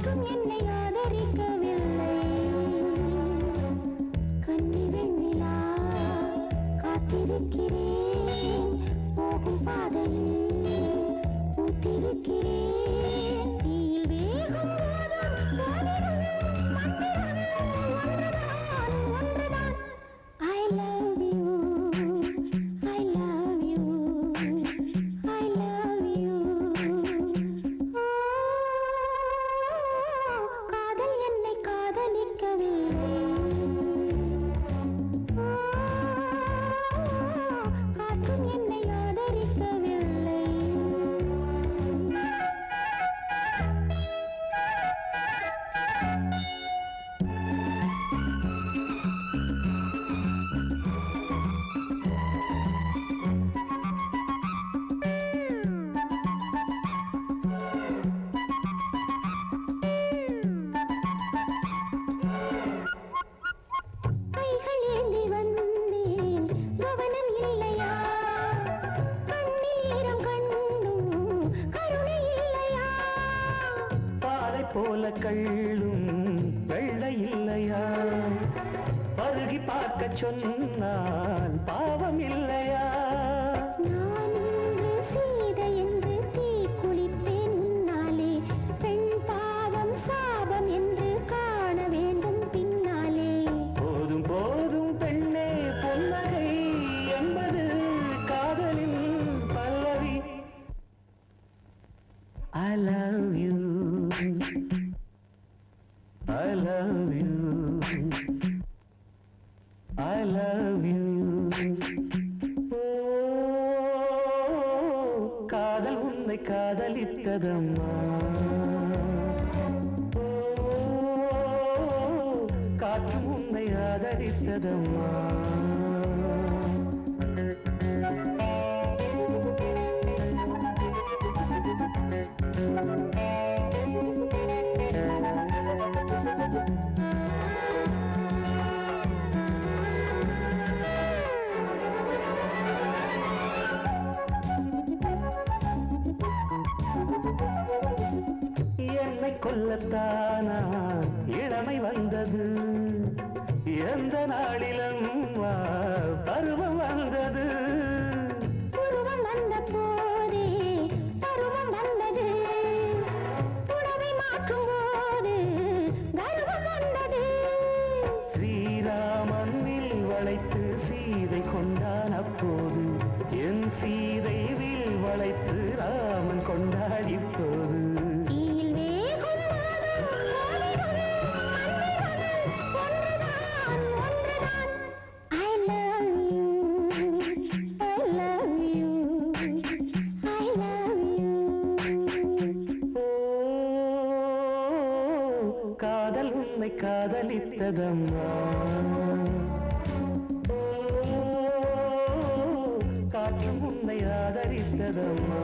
காற்றும் என்னை ஆதரிக்கவில்லை. கன்னி வெண்ணிலா காத்திருக்கிறேன், போகும் பாதையில் பூத்திருக்கிறேன். தீயில் வேகம் போதும் போதிடும் மந்திரம் ஒன்றுதான், ஒன்றுதான். I love you, I love you, I love you. காதல் என்னை காதலிக்கவில்லை. காற்றும் என்னை ஆதரிக்கவில்லை. கைகள் ஏந்தி வந்தேன், கவனம் இல்லையா? கண்ணில் ஈரம் கண்டும் கருணை இல்லையா? பாலை போல கள்ளும் வெள்ளை இல்லையா? பருகி பார்க்க சொன்னால் பாவம் இல்லையா? நான் இன்று சீதை என்று தீ குளிப்பேன் உன்னாலே. பெண் பாவம் சாபம் என்று காண வேண்டும் பின்னாலே. போதும் போதும் பெண்ணே புன்னகை என்பது காதலின் பல்லவி. I love you, I love you, I love you. காதல் உன்னை காதலித்ததம்மா. காற்றும் உன்னை ஆதரித்ததம்மா. என்னை கொல்லத்தானா இளமை வந்தது, எந்த நாளிலும் பருவம் வந்தது. உருவம் வந்த போதே பருவம் வந்தது, புடவை மாற்றும் போது கர்வம் வந்தது. ஸ்ரீராமன் வில் வளைத்து சீதை கொண்டான் அப்போது, என் சீதை வில் வளைத்து ராமன் கொண்டான் இப்போது. தீயில் வேகும் வானம் ஓடிடும் மந்திரம் ஒன்றுதான், ஒன்றுதான். I love you, I love you, I love you. காதல் உன்னை காதலித்ததம்மா. காற்றும் உன்னை ஆதரித்ததம்மா.